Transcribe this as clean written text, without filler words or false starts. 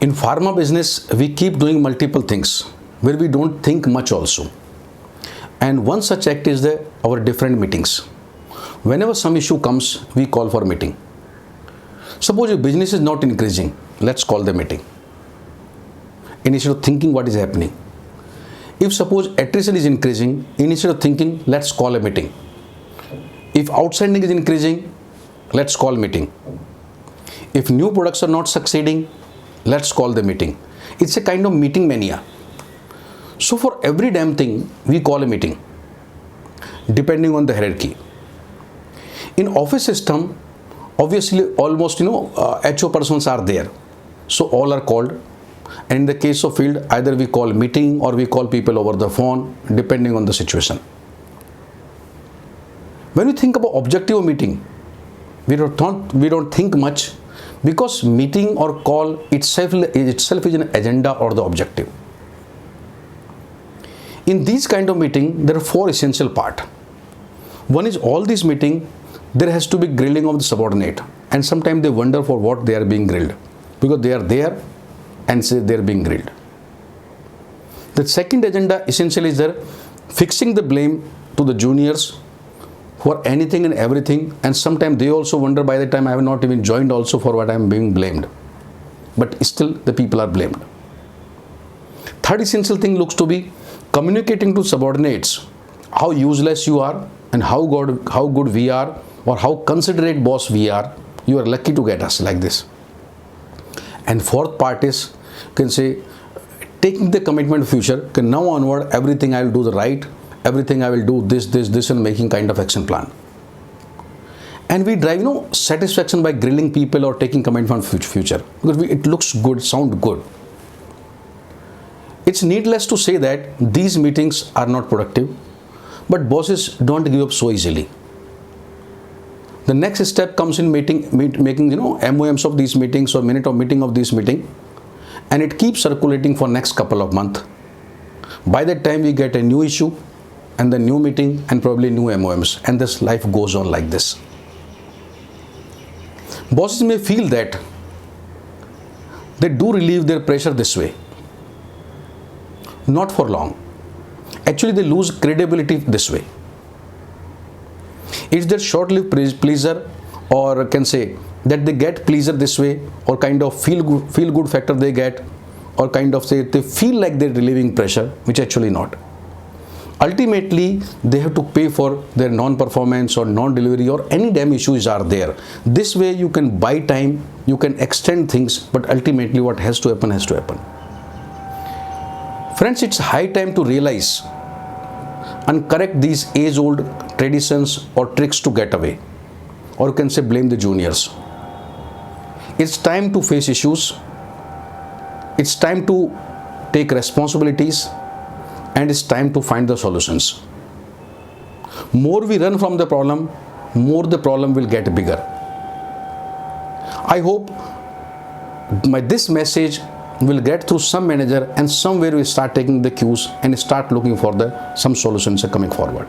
In pharma business, we keep doing multiple things where we don't think much also. And one such act is our different meetings. Whenever some issue comes, we call for meeting. Suppose your business is not increasing, let's call the meeting. Instead of thinking what is happening. If suppose attrition is increasing, instead of thinking, let's call a meeting. If outstanding is increasing, let's call meeting. If new products are not succeeding, let's call the meeting. It's a kind of meeting mania. So for every damn thing, we call a meeting, depending on the hierarchy. In office system, obviously almost HO persons are there. So all are called. And in the case of field, either we call meeting or we call people over the phone, depending on the situation. When we think about objective of meeting, we don't think much, because meeting or call itself is an agenda or the objective. In these kind of meeting, there are four essential parts. One is all these meeting, there has to be grilling of the subordinate, and sometimes they wonder for what they are being grilled, because they are there and say they are being grilled. The second agenda essentially is there fixing the blame to the juniors for anything and everything, and sometimes they also wonder by the time I have not even joined also for what I am being blamed, but still the people are blamed. Third essential thing looks to be communicating to subordinates how useless you are and how good we are, or how considerate boss we are. You are lucky to get us like this. And fourth part is, you can say, taking the commitment future. Okay, now onward, everything I will do the right, everything I will do this, and making kind of action plan. And we drive satisfaction by grilling people or taking commitment future, because it looks good, sound good. It's needless to say that these meetings are not productive, but bosses don't give up so easily. The next step comes in making MOMs of these meetings or minute of meeting of this meeting, and it keeps circulating for next couple of months. By that time we get a new issue and the new meeting and probably new MOMs, and this life goes on like this. Bosses may feel that they do relieve their pressure this way. Not for long. Actually, they lose credibility this way. It's their short-lived pleasure, or can say that they get pleasure this way, or kind of feel good factor they get, or kind of say they feel like they're relieving pressure, which actually not. Ultimately, they have to pay for their non-performance or non-delivery or any damn issues are there. This way you can buy time, you can extend things, but ultimately what has to happen has to happen. Friends, it's high time to realize and correct these age-old traditions or tricks to get away, or you can say blame the juniors. It's time to face issues. It's time to take responsibilities, and it's time to find the solutions. More we run from the problem, more the problem will get bigger. I hope this message will get through some manager, and somewhere we start taking the cues and start looking for some solutions coming forward.